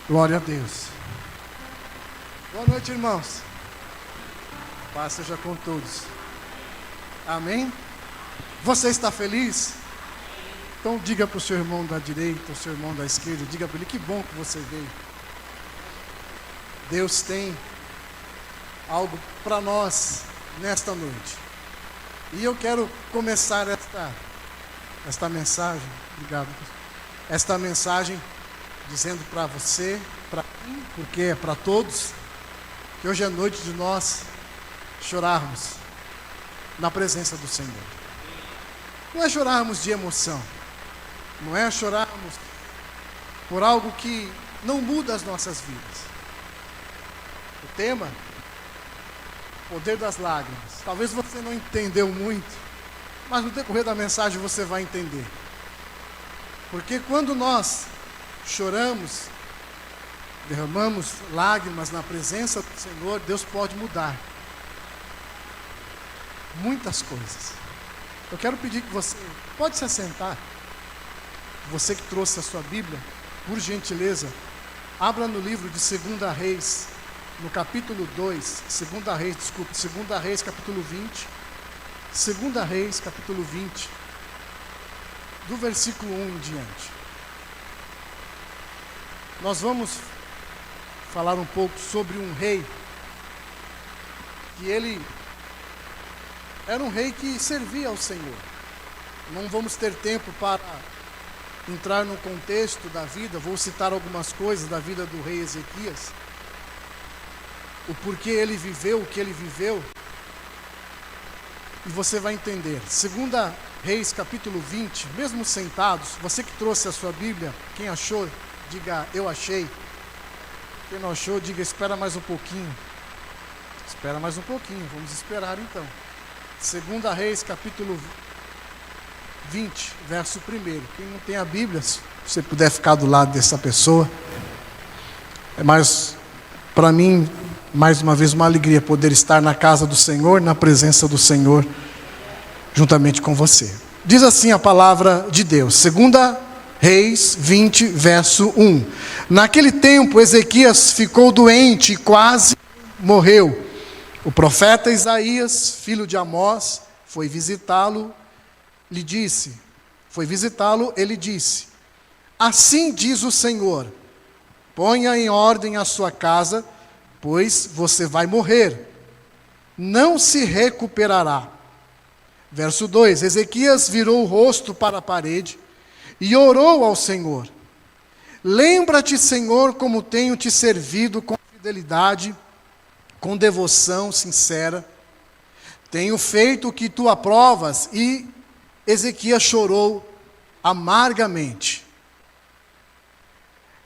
Glória a Deus. Boa noite, irmãos. Paz seja com todos. Amém? Você está feliz? Então diga para o seu irmão da direita, o seu irmão da esquerda, diga para ele, que bom que você veio. Deus tem algo para nós nesta noite. E eu quero começar esta mensagem, obrigado, esta mensagem dizendo para você, para mim, porque é para todos, que hoje é noite de nós chorarmos na presença do Senhor. Não é chorarmos de emoção, não é chorarmos por algo que não muda as nossas vidas. O tema, o poder das lágrimas. Talvez você não entendeu muito, mas no decorrer da mensagem você vai entender. Porque quando nós choramos, derramamos lágrimas na presença do Senhor, Deus pode mudar muitas coisas. Eu quero pedir que você pode se assentar. Você que trouxe a sua Bíblia, por gentileza, abra no livro de 2 Reis, no capítulo 2, 2 Reis, capítulo 20, 2 Reis, capítulo 20, do versículo 1 em diante. Nós vamos falar um pouco sobre um rei, que ele era um rei que servia ao Senhor. Não vamos ter tempo para entrar no contexto da vida, vou citar algumas coisas da vida do rei Ezequias, o porquê ele viveu, o que ele viveu, e você vai entender. 2 Reis, capítulo 20, mesmo sentados, você que trouxe a sua Bíblia, quem achou, diga, eu achei. Quem não achou, diga, espera mais um pouquinho. Espera mais um pouquinho, vamos esperar então. 2 Reis, capítulo 20, verso 1. Quem não tem a Bíblia, se você puder ficar do lado dessa pessoa. É mais, para mim, mais uma vez, uma alegria poder estar na casa do Senhor, na presença do Senhor, juntamente com você. Diz assim a palavra de Deus, 2 Reis 20, verso 1. Naquele tempo, Ezequias ficou doente e quase morreu. O profeta Isaías, filho de Amós, foi visitá-lo. Ele disse: assim diz o Senhor, ponha em ordem a sua casa, pois você vai morrer, não se recuperará. Verso 2, Ezequias virou o rosto para a parede e orou ao Senhor. Lembra-te, Senhor, como tenho te servido com fidelidade, com devoção sincera. Tenho feito o que tu aprovas. E Ezequias chorou amargamente.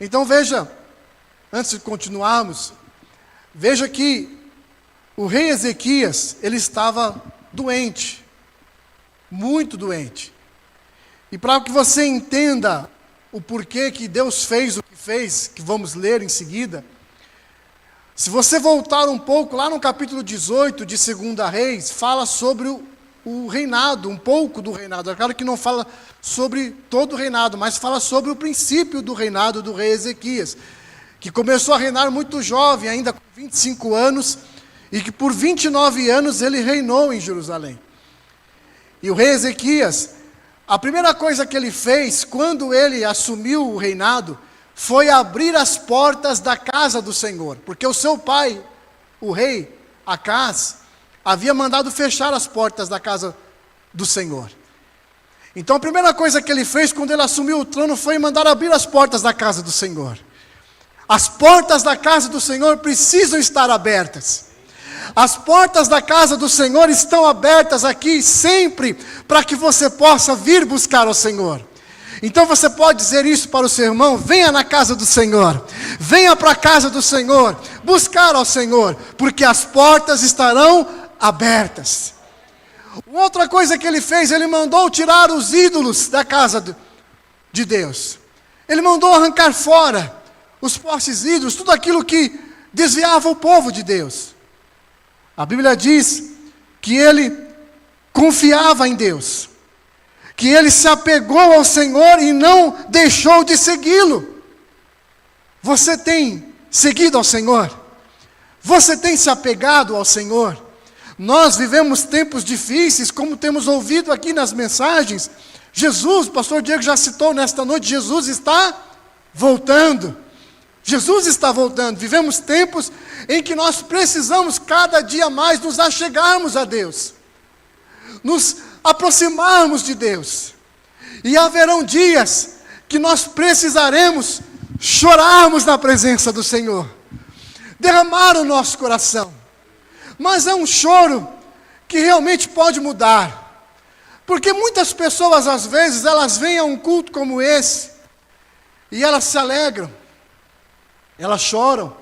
Então veja, antes de continuarmos, veja que o rei Ezequias, ele estava doente, muito doente. E para que você entenda o porquê que Deus fez o que fez, que vamos ler em seguida, se você voltar um pouco lá no capítulo 18 de 2 Reis, fala sobre o reinado, um pouco do reinado. É claro que não fala sobre todo o reinado, mas fala sobre o princípio do reinado do rei Ezequias, que começou a reinar muito jovem, ainda com 25 anos, e que por 29 anos ele reinou em Jerusalém. E o rei Ezequias, a primeira coisa que ele fez, quando ele assumiu o reinado, foi abrir as portas da casa do Senhor, porque o seu pai, o rei Acaz, havia mandado fechar as portas da casa do Senhor. Então a primeira coisa que ele fez quando ele assumiu o trono foi mandar abrir as portas da casa do Senhor. As portas da casa do Senhor precisam estar abertas. As portas da casa do Senhor estão abertas aqui sempre para que você possa vir buscar o Senhor. Então você pode dizer isso para o seu irmão: venha na casa do Senhor, venha para a casa do Senhor, buscar ao Senhor, porque as portas estarão abertas. Outra coisa que ele fez, ele mandou tirar os ídolos da casa de Deus. Ele mandou arrancar fora os postes ídolos, tudo aquilo que desviava o povo de Deus. A Bíblia diz que ele confiava em Deus, que ele se apegou ao Senhor e não deixou de segui-lo. Você tem seguido ao Senhor? Você tem se apegado ao Senhor? Nós vivemos tempos difíceis, como temos ouvido aqui nas mensagens. Jesus, o pastor Diego já citou nesta noite, Jesus está voltando. Jesus está voltando. Vivemos tempos em que nós precisamos cada dia mais nos achegarmos a Deus, nos aproximarmos de Deus. E haverão dias que nós precisaremos chorarmos na presença do Senhor, derramar o nosso coração. Mas é um choro que realmente pode mudar, porque muitas pessoas às vezes elas vêm a um culto como esse e elas se alegram, elas choram,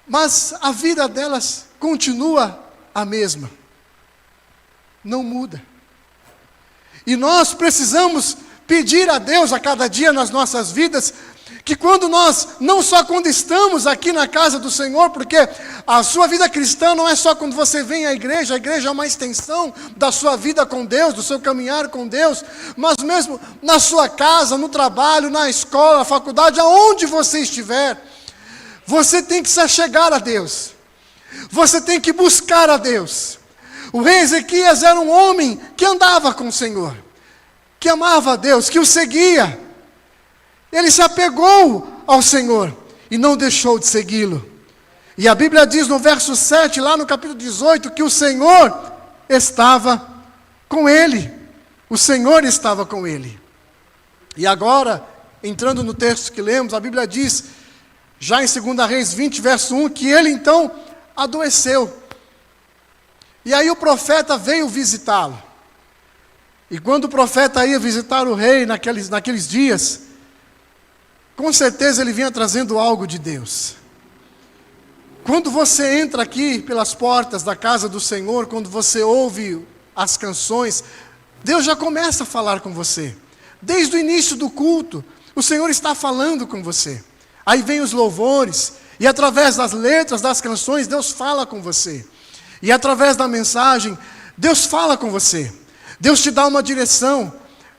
mas a vida delas continua a mesma, não muda. E nós precisamos pedir a Deus a cada dia nas nossas vidas, que não só quando estamos aqui na casa do Senhor, porque a sua vida cristã não é só quando você vem à igreja, a igreja é uma extensão da sua vida com Deus, do seu caminhar com Deus, mas mesmo na sua casa, no trabalho, na escola, na faculdade, aonde você estiver, você tem que se achegar a Deus, você tem que buscar a Deus. O rei Ezequias era um homem que andava com o Senhor, que amava a Deus, que o seguia. Ele se apegou ao Senhor e não deixou de segui-lo. E a Bíblia diz no verso 7, lá no capítulo 18, que o Senhor estava com ele. O Senhor estava com ele. E agora, entrando no texto que lemos, a Bíblia diz, já em 2 Reis 20, verso 1, que ele então adoeceu. E aí o profeta veio visitá-lo. E quando o profeta ia visitar o rei naqueles dias, com certeza ele vinha trazendo algo de Deus. Quando você entra aqui pelas portas da casa do Senhor, quando você ouve as canções, Deus já começa a falar com você. Desde o início do culto, o Senhor está falando com você. Aí vem os louvores, e através das letras das canções, Deus fala com você. E através da mensagem, Deus fala com você. Deus te dá uma direção,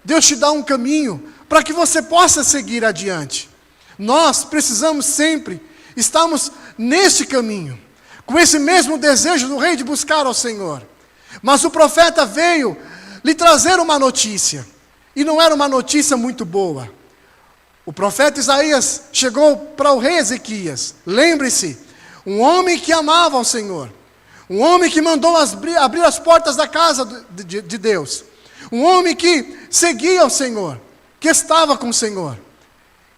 Deus te dá um caminho, para que você possa seguir adiante. Nós precisamos sempre estarmos neste caminho, com esse mesmo desejo do rei de buscar ao Senhor. Mas o profeta veio lhe trazer uma notícia, e não era uma notícia muito boa. O profeta Isaías chegou para o rei Ezequias. Lembre-se, um homem que amava ao Senhor, um homem que mandou abrir as portas da casa de Deus, um homem que seguia o Senhor, que estava com o Senhor.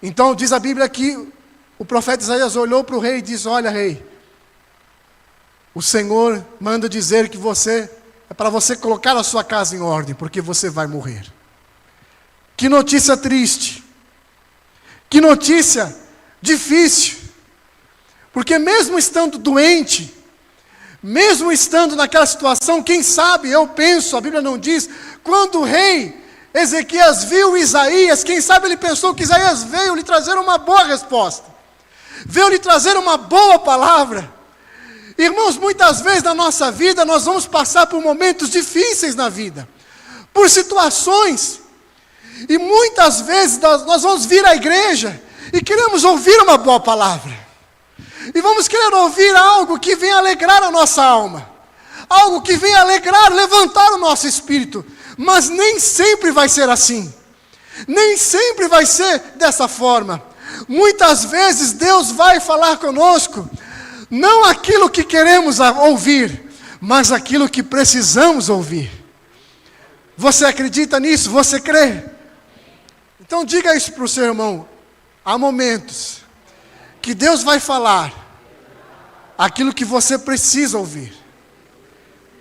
Então diz a Bíblia que o profeta Isaías olhou para o rei e disse: olha, rei, o Senhor manda dizer que é para você colocar a sua casa em ordem, porque você vai morrer. Que notícia triste, que notícia difícil, porque mesmo estando doente, mesmo estando naquela situação, quem sabe, eu penso, a Bíblia não diz, quando o rei Ezequias viu Isaías, quem sabe ele pensou que Isaías veio lhe trazer uma boa resposta, veio lhe trazer uma boa palavra. Irmãos, muitas vezes na nossa vida, nós vamos passar por momentos difíceis na vida, por situações, e muitas vezes nós vamos vir à igreja, e queremos ouvir uma boa palavra, e vamos querer ouvir algo que venha alegrar a nossa alma, algo que venha alegrar, levantar o nosso espírito, mas nem sempre vai ser assim, nem sempre vai ser dessa forma. Muitas vezes Deus vai falar conosco, não aquilo que queremos ouvir, mas aquilo que precisamos ouvir. Você acredita nisso? Você crê? Então diga isso para o seu irmão. Há momentos que Deus vai falar aquilo que você precisa ouvir,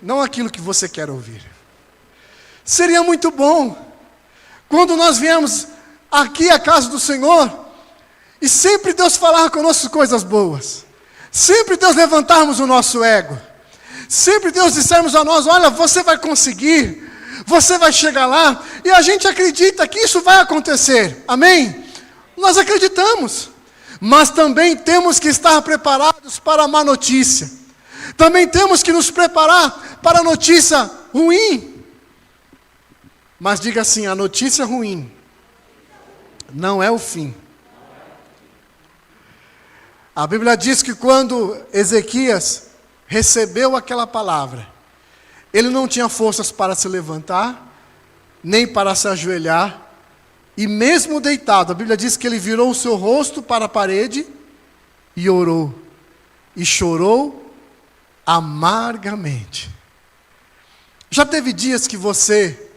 não aquilo que você quer ouvir. Seria muito bom quando nós viemos aqui à casa do Senhor e sempre Deus falar conosco coisas boas, sempre Deus levantarmos o nosso ego, sempre Deus dissermos a nós: olha, você vai conseguir, você vai chegar lá, e a gente acredita que isso vai acontecer, amém? Nós acreditamos, Mas também temos que estar preparados para a má notícia. Também temos que nos preparar para a notícia ruim. Mas diga assim: a notícia ruim não é o fim. A Bíblia diz que quando Ezequias recebeu aquela palavra, ele não tinha forças para se levantar, nem para se ajoelhar, e mesmo deitado, a Bíblia diz que ele virou o seu rosto para a parede e orou, e chorou amargamente. Já teve dias que você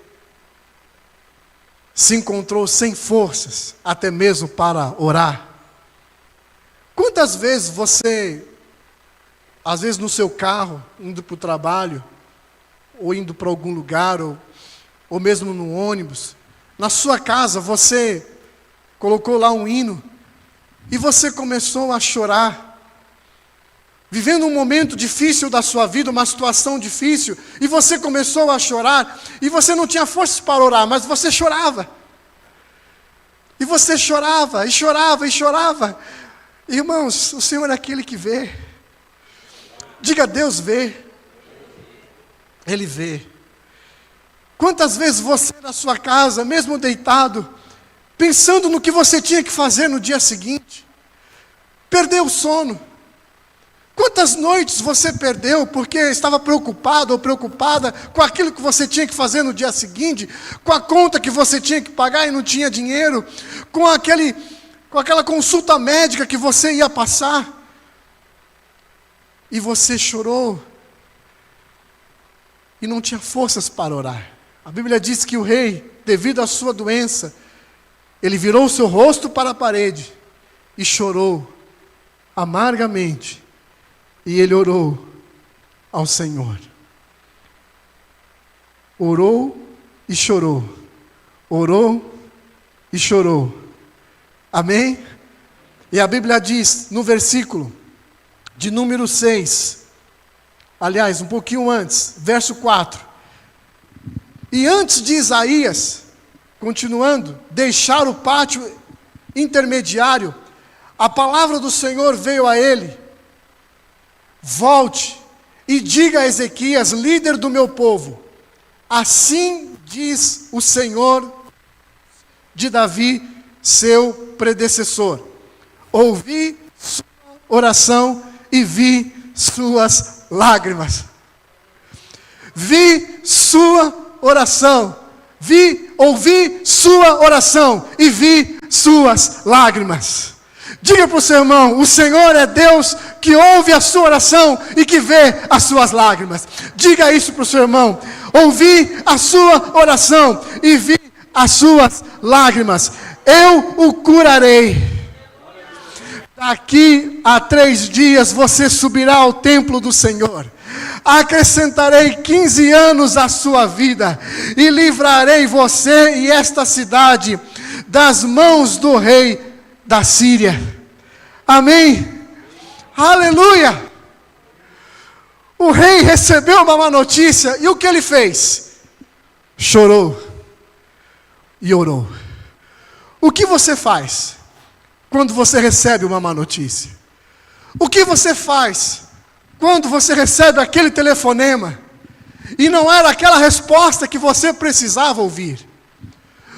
se encontrou sem forças, até mesmo para orar? Quantas vezes você, às vezes no seu carro, indo para o trabalho, ou indo para algum lugar, ou mesmo no ônibus, na sua casa, você colocou lá um hino, e você começou a chorar, vivendo um momento difícil da sua vida, uma situação difícil, e você começou a chorar, e você não tinha forças para orar, mas você chorava. E você chorava, e chorava, e chorava. Irmãos, o Senhor é aquele que vê. Diga: Deus vê. Ele vê. Quantas vezes você na sua casa, mesmo deitado, pensando no que você tinha que fazer no dia seguinte, perdeu o sono? Quantas noites você perdeu porque estava preocupado ou preocupada com aquilo que você tinha que fazer no dia seguinte, com a conta que você tinha que pagar e não tinha dinheiro, com aquela consulta médica que você ia passar, e você chorou, e não tinha forças para orar. A Bíblia diz que o rei, devido à sua doença, ele virou o seu rosto para a parede, e chorou amargamente, e ele orou ao Senhor. Orou e chorou, orou e chorou. Amém? E a Bíblia diz, no versículo de número 6, aliás, um pouquinho antes, verso 4. E antes de Isaías, continuando, deixar o pátio intermediário, a palavra do Senhor veio a ele: volte e diga a Ezequias, líder do meu povo, assim diz o Senhor de Davi, seu predecessor: ouvi sua oração e vi suas lágrimas. Vi sua oração, ouvi sua oração e vi suas lágrimas. Diga para o seu irmão: o Senhor é Deus que ouve a sua oração e que vê as suas lágrimas. Diga isso para o seu irmão: ouvi a sua oração e vi as suas lágrimas. Eu o curarei. Daqui a 3 dias você subirá ao templo do Senhor. Acrescentarei 15 anos à sua vida e livrarei você e esta cidade das mãos do rei da Síria. Amém? Aleluia! O rei recebeu uma má notícia e o que ele fez? Chorou e orou. O que você faz quando você recebe uma má notícia? O que você faz quando você recebe aquele telefonema e não era aquela resposta que você precisava ouvir?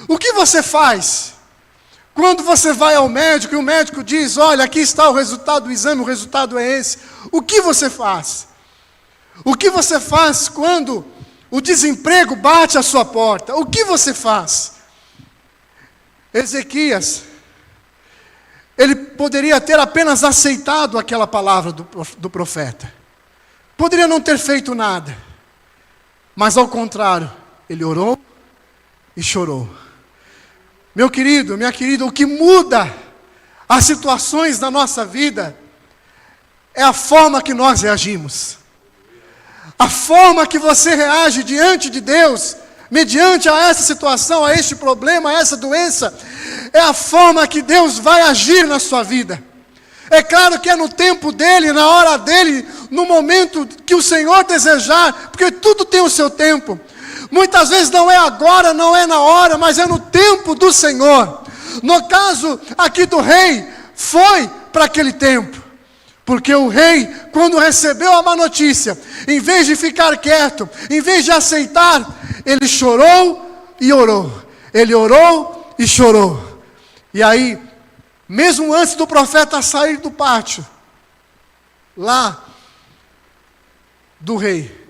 O que você faz quando você vai ao médico e o médico diz: olha, aqui está o resultado do exame, o resultado é esse? O que você faz? O que você faz quando o desemprego bate à sua porta? O que você faz? Ezequias, ele poderia ter apenas aceitado aquela palavra do profeta. Poderia não ter feito nada. Mas ao contrário, ele orou e chorou. Meu querido, minha querida, o que muda as situações da nossa vida é a forma que nós reagimos. A forma que você reage diante de Deus, mediante a essa situação, a este problema, a essa doença, é a forma que Deus vai agir na sua vida. É claro que é no tempo dele, na hora dele, no momento que o Senhor desejar, porque tudo tem o seu tempo. Muitas vezes não é agora, não é na hora, mas é no tempo do Senhor. No caso aqui do rei, foi para aquele tempo. Porque o rei, quando recebeu a má notícia, em vez de ficar quieto, em vez de aceitar, ele chorou e orou. Ele orou e chorou. E aí, mesmo antes do profeta sair do pátio, lá do rei,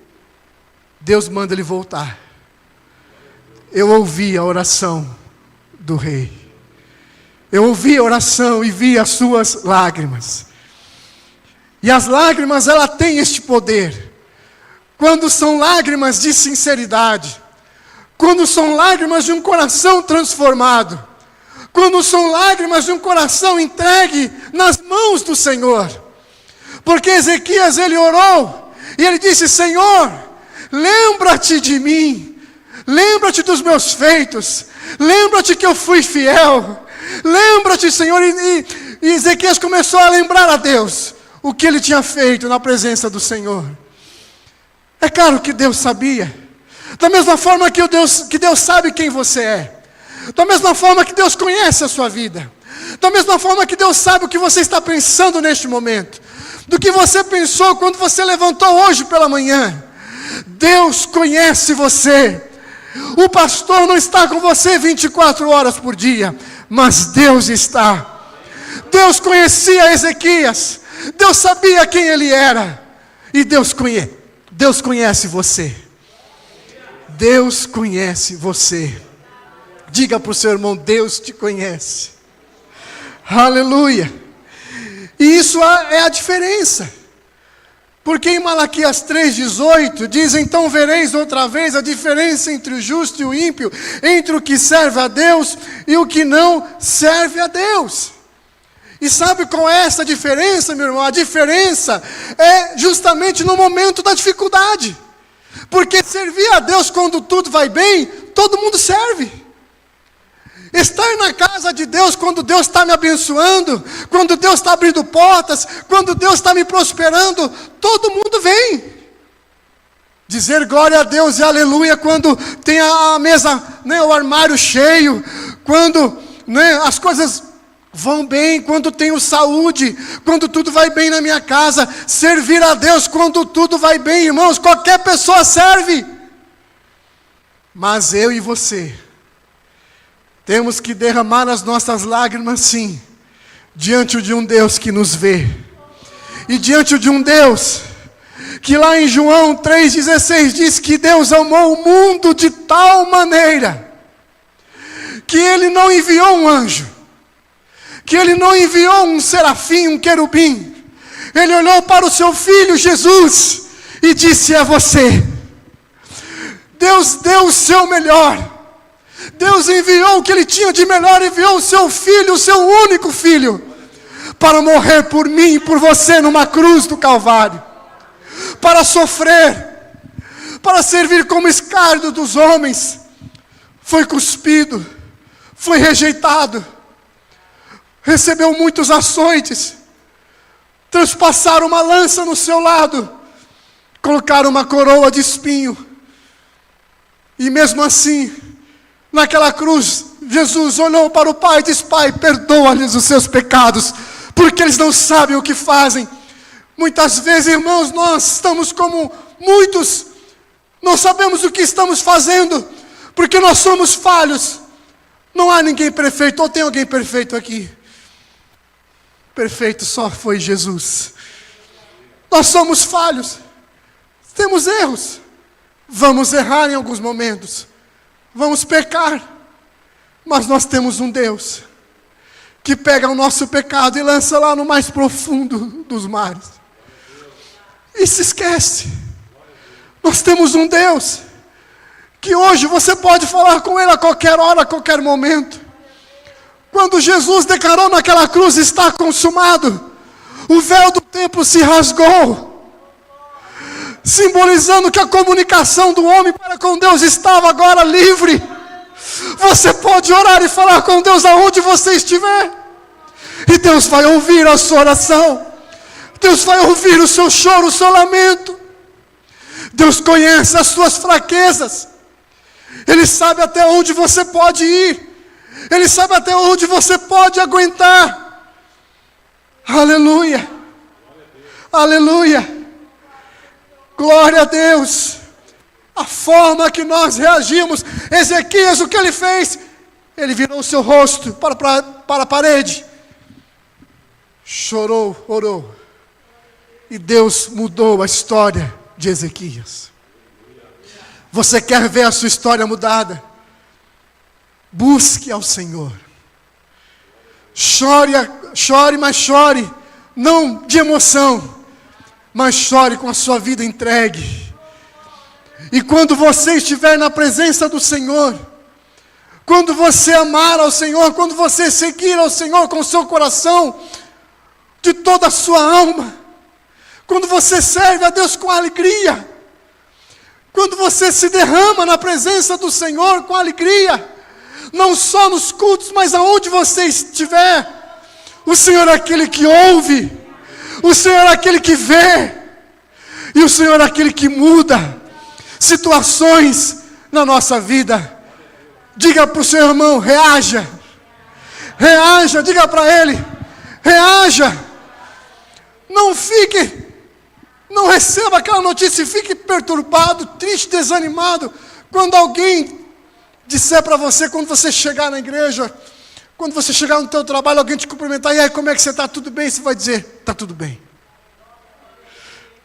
Deus manda ele voltar. Eu ouvi a oração do rei. Eu ouvi a oração e vi as suas lágrimas. E as lágrimas, ela tem este poder. Quando são lágrimas de sinceridade, quando são lágrimas de um coração transformado, quando são lágrimas de um coração entregue nas mãos do Senhor. Porque Ezequias, ele orou, e ele disse: Senhor, lembra-te de mim, lembra-te dos meus feitos, lembra-te que eu fui fiel, lembra-te, Senhor. E Ezequias começou a lembrar a Deus o que ele tinha feito na presença do Senhor. É claro que Deus sabia, da mesma forma que Deus sabe quem você é, da mesma forma que Deus conhece a sua vida, da mesma forma que Deus sabe o que você está pensando neste momento, do que você pensou quando você levantou hoje pela manhã. Deus conhece você. O pastor não está com você 24 horas por dia, mas Deus está. Deus conhecia Ezequias, Deus sabia quem ele era, e Deus conhece você. Deus conhece você. Diga para o seu irmão: Deus te conhece. Aleluia. E isso é a diferença. Porque em Malaquias 3,18 diz: então vereis outra vez a diferença entre o justo e o ímpio, entre o que serve a Deus e o que não serve a Deus. E sabe qual é essa diferença, meu irmão? A diferença é justamente no momento da dificuldade. Porque servir a Deus quando tudo vai bem, todo mundo serve. Estar na casa de Deus quando Deus está me abençoando, quando Deus está abrindo portas, quando Deus está me prosperando, todo mundo vem. Dizer glória a Deus e aleluia quando tem a mesa, o armário cheio, quando as coisas vão bem, quando tenho saúde, quando tudo vai bem na minha casa. Servir a Deus quando tudo vai bem, irmãos, qualquer pessoa serve. Mas eu e você temos que derramar as nossas lágrimas, sim, diante de um Deus que nos vê. E diante de um Deus que lá em João 3,16 diz que Deus amou o mundo de tal maneira que Ele não enviou um anjo, que Ele não enviou um serafim, um querubim. Ele olhou para o seu Filho Jesus e disse: é você. Deus deu o seu melhor. Deus enviou o que Ele tinha de melhor, enviou o seu Filho, o seu único Filho, para morrer por mim e por você numa cruz do Calvário, para sofrer, para servir como escárnio dos homens. Foi cuspido, foi rejeitado, recebeu muitos açoites, transpassaram uma lança no seu lado, colocaram uma coroa de espinho, e mesmo assim, naquela cruz, Jesus olhou para o Pai e disse: Pai, perdoa-lhes os seus pecados, porque eles não sabem o que fazem. Muitas vezes, irmãos, nós estamos como muitos, não sabemos o que estamos fazendo, porque nós somos falhos. Não há ninguém perfeito, ou tem alguém perfeito aqui? Perfeito só foi Jesus. Nós somos falhos, temos erros, vamos errar em alguns momentos, vamos pecar, mas nós temos um Deus que pega o nosso pecado e lança lá no mais profundo dos mares e se esquece. Nós temos um Deus que hoje você pode falar com Ele a qualquer hora, a qualquer momento. Quando Jesus declarou naquela cruz: está consumado, o véu do templo se rasgou, simbolizando que a comunicação do homem para com Deus estava agora livre. Você pode orar e falar com Deus aonde você estiver, e Deus vai ouvir a sua oração, Deus vai ouvir o seu choro, o seu lamento. Deus conhece as suas fraquezas, Ele sabe até onde você pode ir, Ele sabe até onde você pode aguentar. Aleluia! Aleluia! Glória a Deus! A forma que nós reagimos, Ezequias, o que ele fez? Ele virou o seu rosto para a parede, chorou, orou, e Deus mudou a história de Ezequias. Você quer ver a sua história mudada? Busque ao Senhor. Chore, mas chore, não de emoção, mas chore com a sua vida entregue. E quando você estiver na presença do Senhor, quando você amar ao Senhor, quando você seguir ao Senhor com o seu coração, de toda a sua alma, quando você serve a Deus com alegria, quando você se derrama na presença do Senhor com alegria, não só nos cultos, mas aonde você estiver, o Senhor é aquele que ouve, o Senhor é aquele que vê, e o Senhor é aquele que muda situações na nossa vida. Diga para o seu irmão, reaja, diga para ele, reaja, não receba aquela notícia e fique perturbado, triste, desanimado, quando alguém disser para você, quando você chegar na igreja, quando você chegar no teu trabalho, alguém te cumprimentar, e aí, como é que você está? Tudo bem? Você vai dizer, está tudo bem.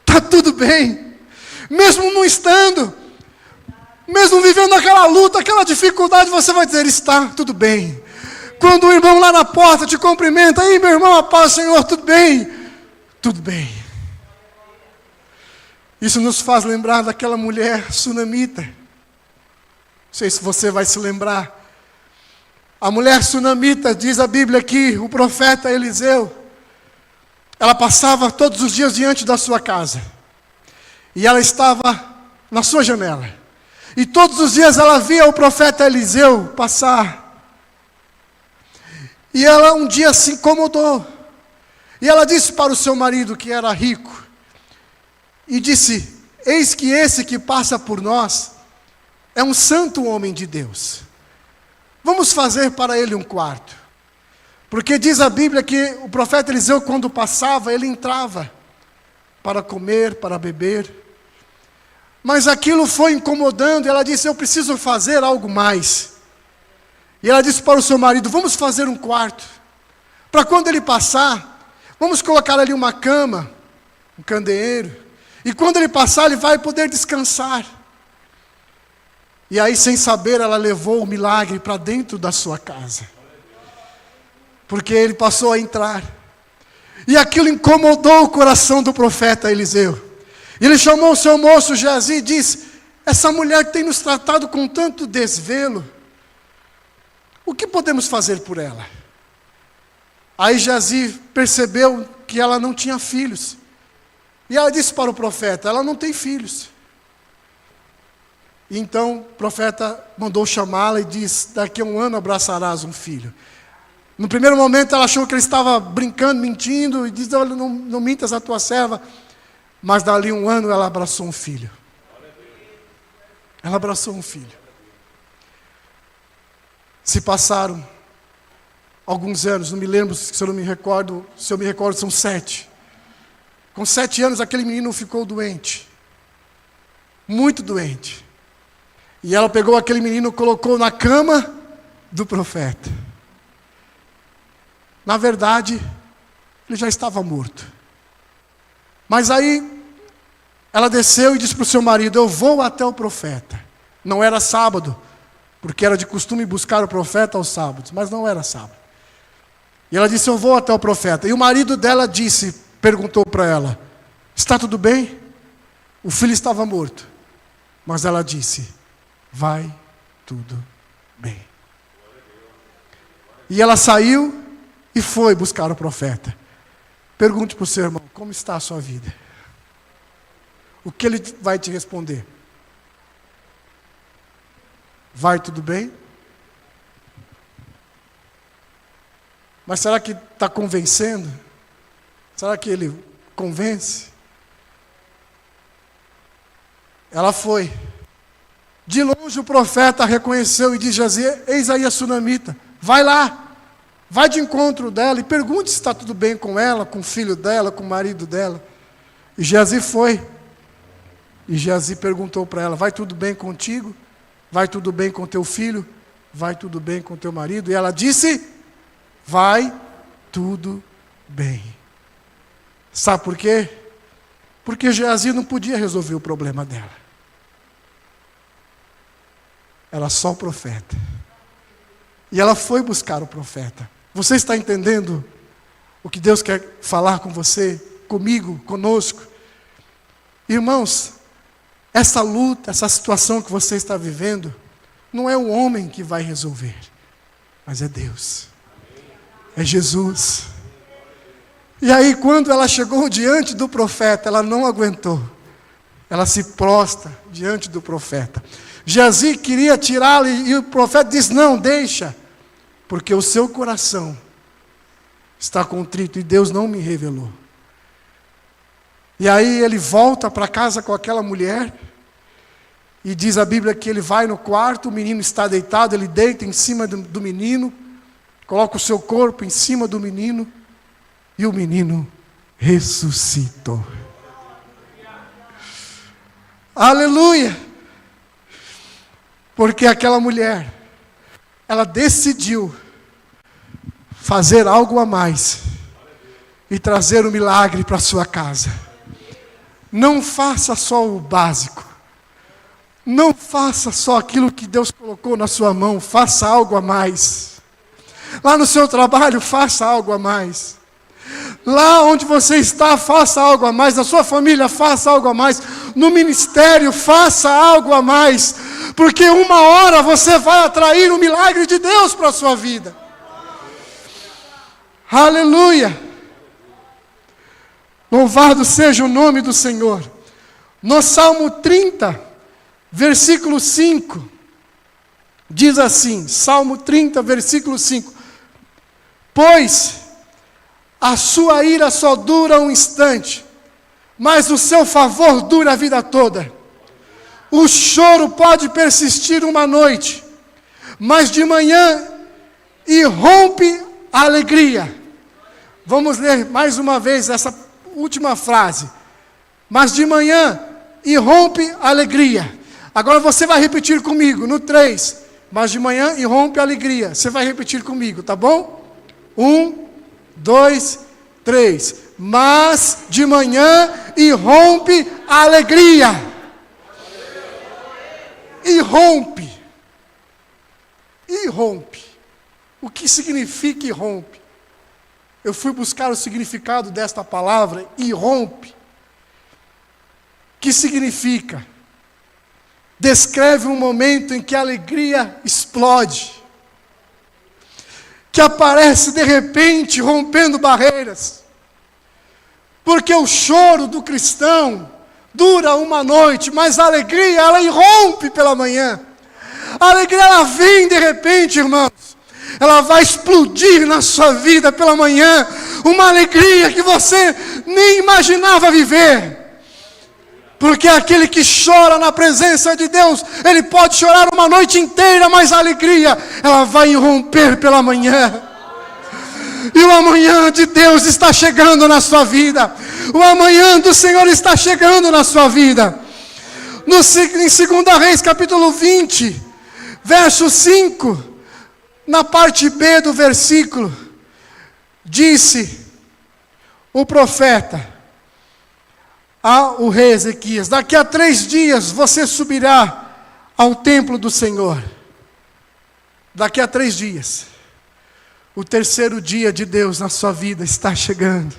Está tudo bem. Mesmo não estando, mesmo vivendo aquela luta, aquela dificuldade, você vai dizer, está tudo bem. Quando o irmão lá na porta te cumprimenta, aí meu irmão, a paz, Senhor, tudo bem? Tudo bem. Isso nos faz lembrar daquela mulher sunamita. Não sei se você vai se lembrar. A mulher sunamita, diz a Bíblia aqui, o profeta Eliseu, ela passava todos os dias diante da sua casa. E ela estava na sua janela. E todos os dias ela via o profeta Eliseu passar. E ela um dia se incomodou. E ela disse para o seu marido, que era rico, e disse, eis que esse que passa por nós é um santo homem de Deus. Vamos fazer para ele um quarto. Porque diz a Bíblia que o profeta Eliseu, quando passava, ele entrava para comer, para beber. Mas aquilo foi incomodando, e ela disse, eu preciso fazer algo mais. E ela disse para o seu marido, vamos fazer um quarto. Para quando ele passar, vamos colocar ali uma cama, um candeeiro. E quando ele passar, ele vai poder descansar. E aí, sem saber, ela levou o milagre para dentro da sua casa. Porque ele passou a entrar. E aquilo incomodou o coração do profeta Eliseu. Ele chamou o seu moço Geazi e disse, essa mulher tem nos tratado com tanto desvelo. O que podemos fazer por ela? Aí Geazi percebeu que ela não tinha filhos. E ela disse para o profeta, ela não tem filhos. E então o profeta mandou chamá-la e disse, daqui a um ano abraçarás um filho. No primeiro momento ela achou que ele estava brincando, mentindo, e disse, olha, não mintas a tua serva. Mas dali um ano ela abraçou um filho. Ela abraçou um filho. Se passaram alguns anos, não me lembro, se eu me recordo, são 7. Com 7 anos aquele menino ficou doente. Muito doente. E ela pegou aquele menino e colocou na cama do profeta. Na verdade, ele já estava morto. Mas aí, ela desceu e disse para o seu marido, eu vou até o profeta. Não era sábado, porque era de costume buscar o profeta aos sábados, mas não era sábado. E ela disse, eu vou até o profeta. E o marido dela perguntou para ela, está tudo bem? O filho estava morto. Mas ela disse, vai tudo bem. E ela saiu e foi buscar o profeta. Pergunte para o seu irmão, como está a sua vida? O que ele vai te responder? Vai tudo bem? Mas será que está convencendo? Será que ele convence? Ela foi. De longe o profeta reconheceu e disse, eis aí a sunamita, vai lá, vai de encontro dela e pergunte se está tudo bem com ela, com o filho dela, com o marido dela. E Geazi foi. E Geazi perguntou para ela, vai tudo bem contigo? Vai tudo bem com teu filho? Vai tudo bem com teu marido? E ela disse, vai tudo bem. Sabe por quê? Porque Geazi não podia resolver o problema dela. Era só o profeta. E ela foi buscar o profeta. Você está entendendo o que Deus quer falar com você, comigo, conosco? Irmãos, essa luta, essa situação que você está vivendo, não é o homem que vai resolver, mas é Deus. É Jesus. E aí, quando ela chegou diante do profeta, ela não aguentou. Ela se prostra diante do profeta. Geazi queria tirá-lo e o profeta diz, não, deixa, porque o seu coração está contrito e Deus não me revelou. E aí ele volta para casa com aquela mulher, e diz a Bíblia que ele vai no quarto, o menino está deitado, ele deita em cima do menino, coloca o seu corpo em cima do menino, e o menino ressuscitou. Aleluia! Porque aquela mulher, ela decidiu fazer algo a mais e trazer o milagre para a sua casa. Não faça só o básico. Não faça só aquilo que Deus colocou na sua mão, faça algo a mais. Lá no seu trabalho, faça algo a mais. Lá onde você está, faça algo a mais. Na sua família, faça algo a mais. No ministério, faça algo a mais. Porque uma hora você vai atrair o milagre de Deus para a sua vida. Aleluia! Louvado seja o nome do Senhor. No Salmo 30, versículo 5, diz assim, Salmo 30, versículo 5, pois a sua ira só dura um instante, mas o seu favor dura a vida toda. O choro pode persistir uma noite, mas de manhã irrompe a alegria. Vamos ler mais uma vez essa última frase. Mas de manhã irrompe a alegria. Agora você vai repetir comigo, no 3. Mas de manhã irrompe a alegria. Você vai repetir comigo, tá bom? 1, 2, 3. Mas de manhã irrompe a alegria. Irrompe. Irrompe. O que significa irrompe? Eu fui buscar o significado desta palavra, irrompe. Que significa? Descreve um momento em que a alegria explode, que aparece de repente rompendo barreiras, porque o choro do cristão dura uma noite, mas a alegria ela irrompe pela manhã. A alegria ela vem de repente, irmãos, ela vai explodir na sua vida pela manhã, uma alegria que você nem imaginava viver. Porque aquele que chora na presença de Deus, ele pode chorar uma noite inteira, mas a alegria, ela vai irromper pela manhã. E o amanhã de Deus está chegando na sua vida. O amanhã do Senhor está chegando na sua vida. Em 2 Reis, capítulo 20, verso 5, na parte B do versículo, disse o profeta ao rei Ezequias, daqui a 3 dias você subirá ao templo do Senhor. Daqui a 3 dias. O terceiro dia de Deus na sua vida está chegando.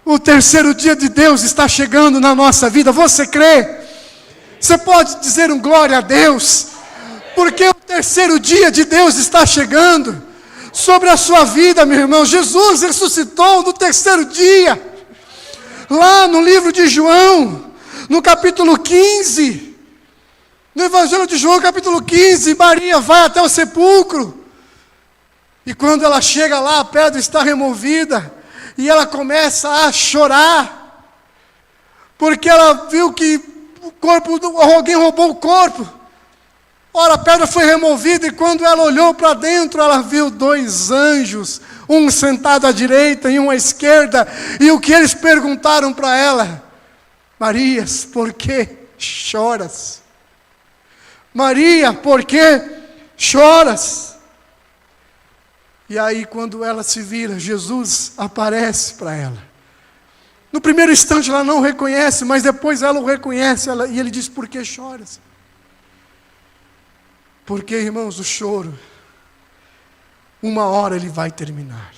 O terceiro dia de Deus está chegando na nossa vida. Você crê? Você pode dizer um glória a Deus? Porque o terceiro dia de Deus está chegando sobre a sua vida, meu irmão. Jesus ressuscitou no terceiro dia. Lá no livro de João, no capítulo 15, no Evangelho de João, capítulo 15, Maria vai até o sepulcro, e quando ela chega lá, a pedra está removida, e ela começa a chorar, porque ela viu que alguém roubou o corpo, Ora, a pedra foi removida e quando ela olhou para dentro, ela viu 2 anjos, um sentado à direita e um à esquerda. E o que eles perguntaram para ela? Maria, por que choras? Maria, por que choras? E aí, quando ela se vira, Jesus aparece para ela. No primeiro instante ela não o reconhece, mas depois ela o reconhece, e ele diz, por que choras? Porque, irmãos, o choro, uma hora ele vai terminar.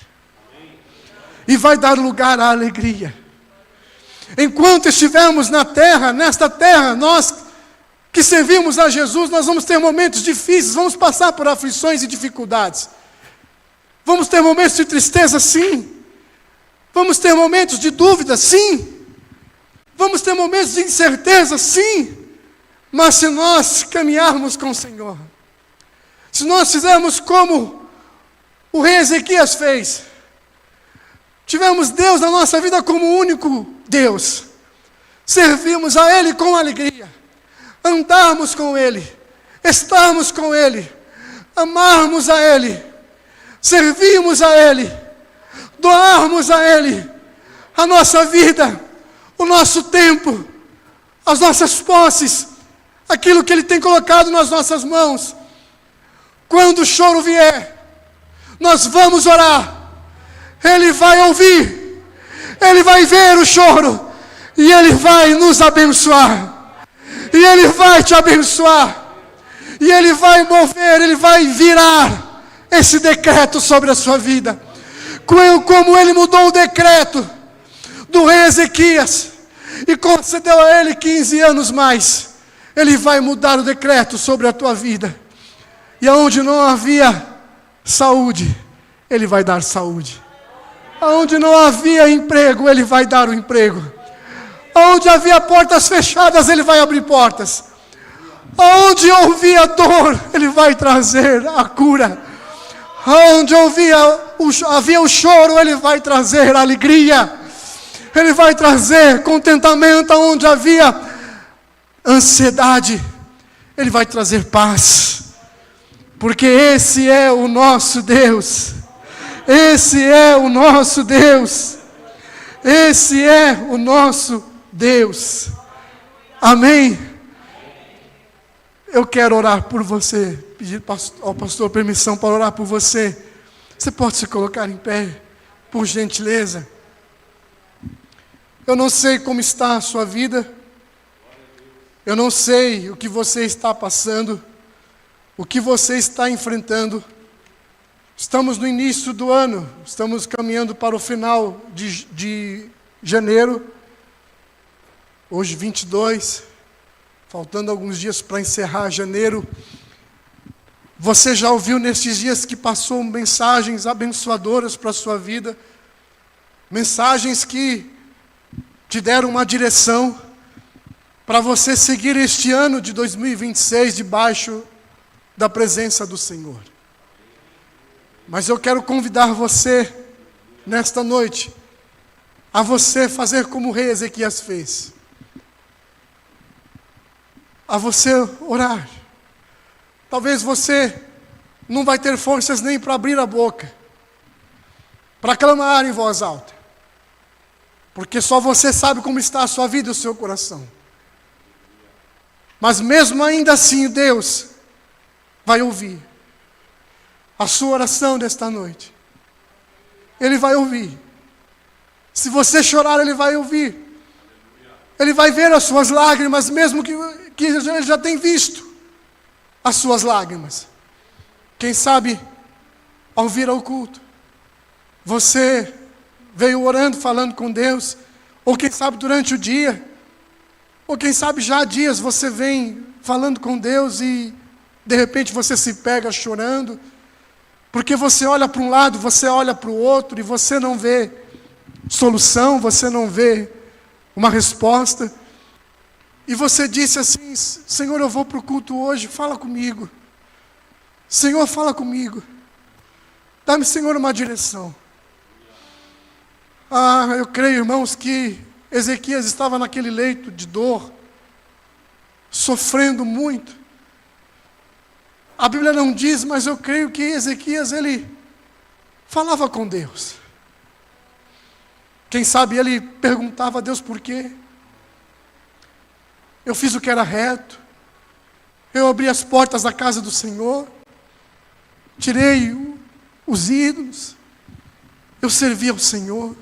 E vai dar lugar à alegria. Enquanto estivermos na terra, nesta terra, nós que servimos a Jesus, nós vamos ter momentos difíceis, vamos passar por aflições e dificuldades. Vamos ter momentos de tristeza, sim. Vamos ter momentos de dúvida, sim. Vamos ter momentos de incerteza, sim. Mas se nós caminharmos com o Senhor, se nós fizermos como o rei Ezequias fez, tivermos Deus na nossa vida como o único Deus, servirmos a Ele com alegria, andarmos com Ele, estarmos com Ele, amarmos a Ele, servirmos a Ele, doarmos a Ele a nossa vida, o nosso tempo, as nossas posses, aquilo que Ele tem colocado nas nossas mãos. Quando o choro vier, nós vamos orar, Ele vai ouvir, Ele vai ver o choro, e Ele vai nos abençoar, e Ele vai te abençoar, e Ele vai mover, Ele vai virar esse decreto sobre a sua vida, como Ele mudou o decreto do rei Ezequias, e concedeu a ele 15 anos mais, Ele vai mudar o decreto sobre a tua vida. E aonde não havia saúde, Ele vai dar saúde. Aonde não havia emprego, Ele vai dar o emprego. Aonde havia portas fechadas, Ele vai abrir portas. Aonde havia dor, Ele vai trazer a cura. Aonde havia o choro, Ele vai trazer a alegria. Ele vai trazer contentamento. Aonde havia ansiedade, Ele vai trazer paz. Porque esse é o nosso Deus. Esse é o nosso Deus. Esse é o nosso Deus. Amém? Eu quero orar por você. Pedir ao pastor permissão para orar por você. Você pode se colocar em pé, por gentileza. Eu não sei como está a sua vida. Eu não sei o que você está passando. O que você está enfrentando. Estamos no início do ano, estamos caminhando para o final de janeiro, hoje 22, faltando alguns dias para encerrar janeiro. Você já ouviu nesses dias que passou mensagens abençoadoras para a sua vida, mensagens que te deram uma direção para você seguir este ano de 2026 debaixo da presença do Senhor. Mas eu quero convidar você, nesta noite, a você fazer como o rei Ezequias fez. A você orar. Talvez você não vai ter forças nem para abrir a boca, para clamar em voz alta. Porque só você sabe como está a sua vida e o seu coração. Mas mesmo ainda assim, Deus vai ouvir a sua oração desta noite. Ele vai ouvir. Se você chorar, Ele vai ouvir. Ele vai ver as suas lágrimas, mesmo que Ele já tenha visto as suas lágrimas. Quem sabe, ao vir ao culto, você veio orando, falando com Deus, ou quem sabe durante o dia, ou quem sabe já há dias você vem falando com Deus e de repente você se pega chorando, porque você olha para um lado, você olha para o outro e você não vê solução, você não vê uma resposta. E você disse assim: Senhor, eu vou para o culto hoje, fala comigo. Senhor, fala comigo. Dá-me, Senhor, uma direção. Eu creio, irmãos, que Ezequias estava naquele leito de dor, sofrendo muito. A Bíblia não diz, mas eu creio que Ezequias, ele falava com Deus. Quem sabe ele perguntava a Deus por quê. Eu fiz o que era reto. Eu abri as portas da casa do Senhor. Tirei os ídolos. Eu servi ao Senhor.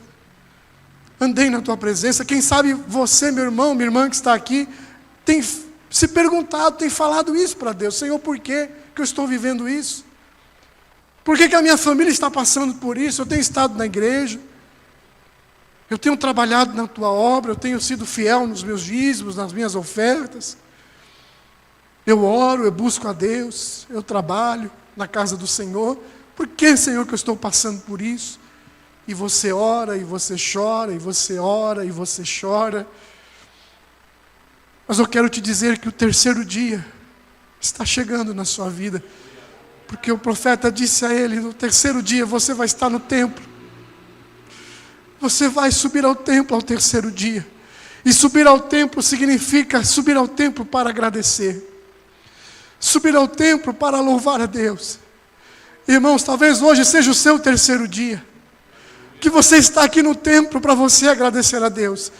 Andei na tua presença. Quem sabe você, meu irmão, minha irmã que está aqui, tem se perguntado, tem falado isso para Deus. Senhor, por que eu estou vivendo isso? Por que a minha família está passando por isso? Eu tenho estado na igreja. Eu tenho trabalhado na tua obra. Eu tenho sido fiel nos meus dízimos, nas minhas ofertas. Eu oro, eu busco a Deus. Eu trabalho na casa do Senhor. Por que, Senhor, que eu estou passando por isso? E você ora, e você chora, e você ora, e você chora. Mas eu quero te dizer que o terceiro dia está chegando na sua vida. Porque o profeta disse a ele, no terceiro dia você vai estar no templo. Você vai subir ao templo ao terceiro dia. E subir ao templo significa subir ao templo para agradecer. Subir ao templo para louvar a Deus. Irmãos, talvez hoje seja o seu terceiro dia. Que você está aqui no templo para você agradecer a Deus.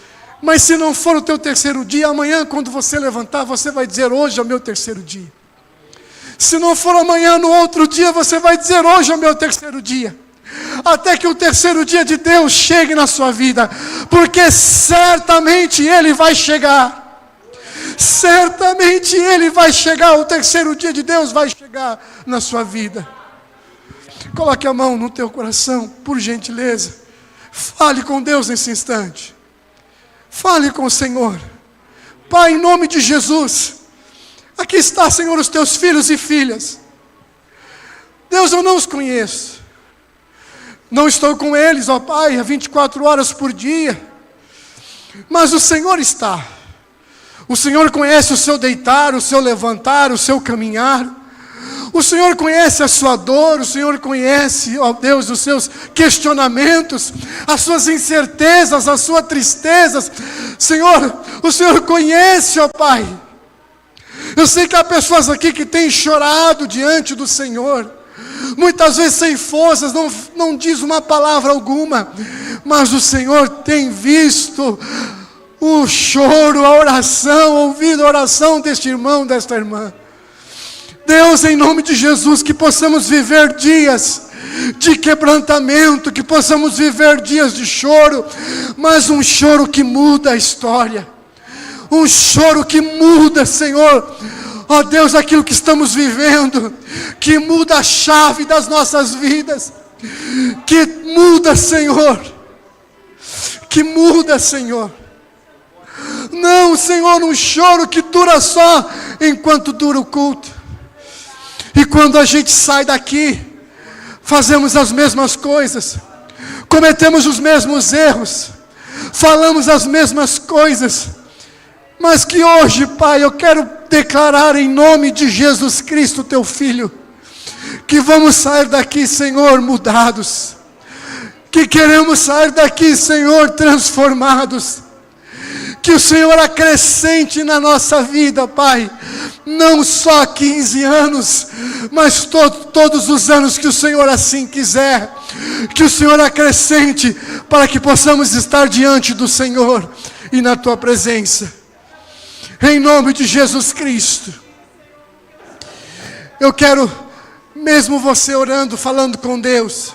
Mas se não for o teu terceiro dia, amanhã quando você levantar, você vai dizer, hoje é o meu terceiro dia. Se não for amanhã, no outro dia, você vai dizer, hoje é o meu terceiro dia. Até que o terceiro dia de Deus chegue na sua vida. Porque certamente Ele vai chegar. Certamente Ele vai chegar. O terceiro dia de Deus vai chegar na sua vida. Coloque a mão no teu coração, por gentileza. Fale com Deus nesse instante. Fale com o Senhor. Pai, em nome de Jesus, aqui está, Senhor, os teus filhos e filhas. Deus, eu não os conheço. Não estou com eles, ó Pai, 24 horas por dia. Mas o Senhor está. O Senhor conhece o seu deitar, o seu levantar, o seu caminhar. O Senhor conhece a sua dor, o Senhor conhece, ó Deus, os seus questionamentos, as suas incertezas, as suas tristezas. Senhor, o Senhor conhece, ó Pai. Eu sei que há pessoas aqui que têm chorado diante do Senhor. Muitas vezes sem forças, não diz uma palavra alguma. Mas o Senhor tem visto o choro, a oração, ouvido a oração deste irmão, desta irmã. Deus, em nome de Jesus, que possamos viver dias de quebrantamento, que possamos viver dias de choro, mas um choro que muda a história, um choro que muda, Senhor, ó Deus, aquilo que estamos vivendo, que muda a chave das nossas vidas, que muda, Senhor, não, Senhor, um choro que dura só enquanto dura o culto. E quando a gente sai daqui, fazemos as mesmas coisas, cometemos os mesmos erros, falamos as mesmas coisas, mas que hoje, Pai, eu quero declarar em nome de Jesus Cristo, Teu Filho, que vamos sair daqui, Senhor, mudados, que queremos sair daqui, Senhor, transformados, que o Senhor acrescente na nossa vida, Pai, não só 15 anos, mas todos os anos que o Senhor assim quiser, que o Senhor acrescente, para que possamos estar diante do Senhor e na Tua presença, em nome de Jesus Cristo. Eu quero, mesmo você orando, falando com Deus,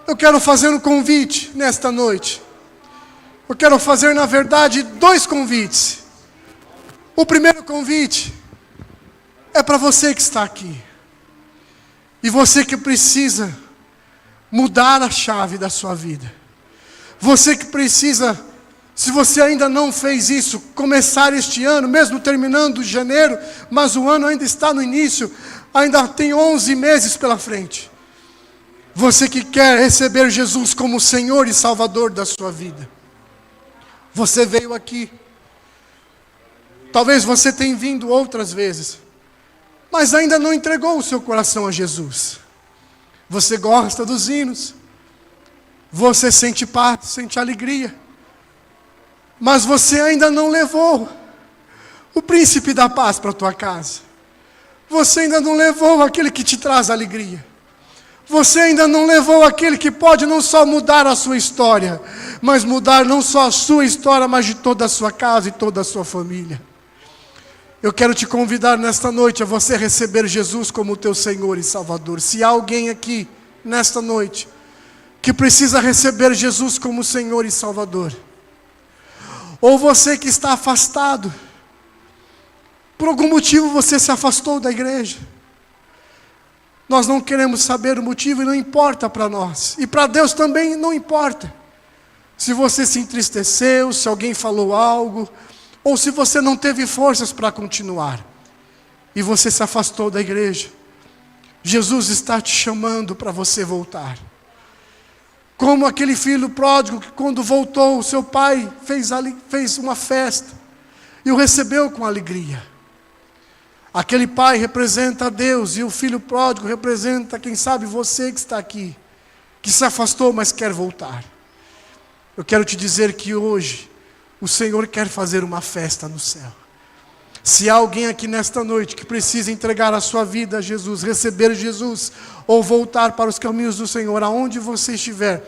eu quero fazer um convite nesta noite. Eu quero fazer, na verdade, 2 convites. O primeiro convite é para você que está aqui. E você que precisa mudar a chave da sua vida. Você que precisa, se você ainda não fez isso, começar este ano, mesmo terminando janeiro, mas o ano ainda está no início, ainda tem 11 meses pela frente. Você que quer receber Jesus como Senhor e Salvador da sua vida. Você veio aqui. Talvez você tenha vindo outras vezes, mas ainda não entregou o seu coração a Jesus. Você gosta dos hinos, você sente paz, sente alegria, mas você ainda não levou o príncipe da paz para a tua casa. Você ainda não levou aquele que te traz alegria. Você ainda não levou aquele que pode não só mudar a sua história, mas mudar não só a sua história, mas de toda a sua casa e toda a sua família. Eu quero te convidar nesta noite a você receber Jesus como teu Senhor e Salvador. Se há alguém aqui, nesta noite, que precisa receber Jesus como Senhor e Salvador, ou você que está afastado, por algum motivo você se afastou da igreja, nós não queremos saber o motivo e não importa para nós, e para Deus também não importa. Se você se entristeceu, se alguém falou algo, ou se você não teve forças para continuar, e você se afastou da igreja, Jesus está te chamando para você voltar. Como aquele filho pródigo que quando voltou, seu pai fez uma festa, e o recebeu com alegria. Aquele pai representa a Deus, e o filho pródigo representa, quem sabe, você que está aqui, que se afastou, mas quer voltar. Eu quero te dizer que hoje, o Senhor quer fazer uma festa no céu. Se há alguém aqui nesta noite que precisa entregar a sua vida a Jesus, receber Jesus, ou voltar para os caminhos do Senhor, aonde você estiver,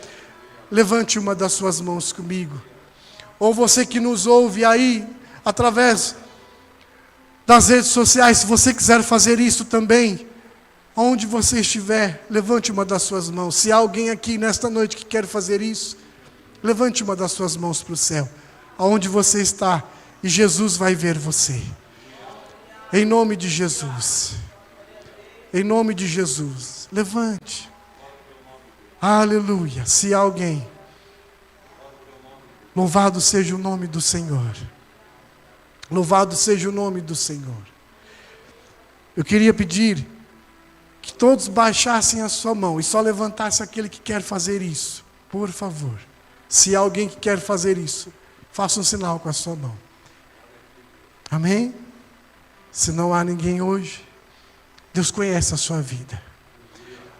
levante uma das suas mãos comigo. Ou você que nos ouve aí, através das redes sociais, se você quiser fazer isso também, onde você estiver, levante uma das suas mãos. Se há alguém aqui nesta noite que quer fazer isso, levante uma das suas mãos para o céu, aonde você está, e Jesus vai ver você. Em nome de Jesus. Em nome de Jesus. Levante. Aleluia. Se há alguém, louvado seja o nome do Senhor. Louvado seja o nome do Senhor. Eu queria pedir que todos baixassem a sua mão e só levantasse aquele que quer fazer isso. Por favor. Se há alguém que quer fazer isso, faça um sinal com a sua mão. Amém? Se não há ninguém hoje, Deus conhece a sua vida.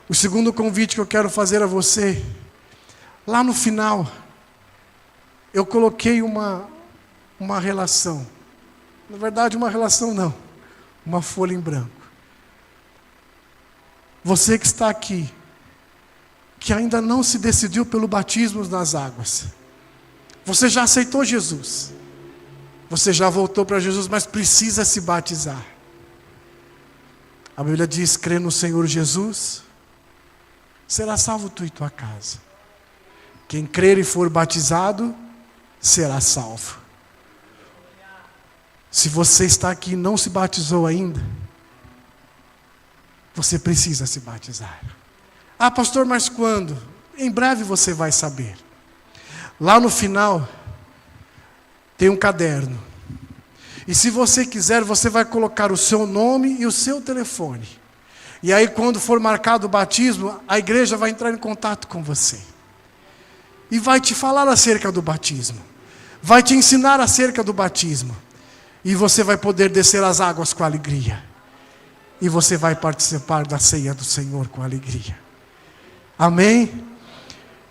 O segundo convite que eu quero fazer a você, lá no final, eu coloquei uma relação. Na verdade, uma relação não, uma folha em branco. Você que está aqui, que ainda não se decidiu pelo batismo nas águas. Você já aceitou Jesus. Você já voltou para Jesus, mas precisa se batizar. A Bíblia diz, crê no Senhor Jesus, será salvo tu e tua casa. Quem crer e for batizado, será salvo. Se você está aqui e não se batizou ainda, você precisa se batizar. Ah, pastor, mas quando? Em breve você vai saber. Lá no final, tem um caderno. E se você quiser, você vai colocar o seu nome e o seu telefone. E aí, quando for marcado o batismo, a igreja vai entrar em contato com você. E vai te falar acerca do batismo. Vai te ensinar acerca do batismo. E você vai poder descer as águas com alegria. E você vai participar da ceia do Senhor com alegria. Amém?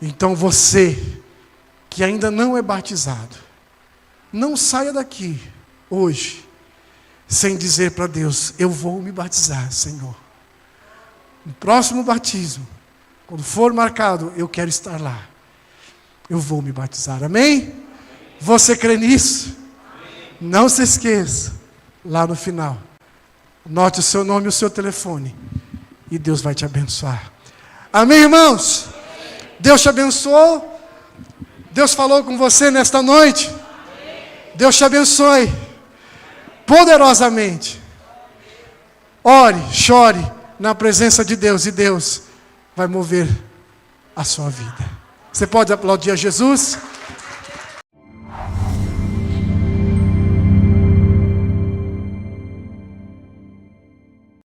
Então você, que ainda não é batizado, não saia daqui hoje, sem dizer para Deus, eu vou me batizar, Senhor. No próximo batismo, quando for marcado, eu quero estar lá. Eu vou me batizar, amém? Você crê nisso? Não se esqueça, lá no final, anote o seu nome e o seu telefone, e Deus vai te abençoar. Amém, irmãos? Deus te abençoou? Deus falou com você nesta noite? Deus te abençoe poderosamente. Ore, chore na presença de Deus, e Deus vai mover a sua vida. Você pode aplaudir a Jesus?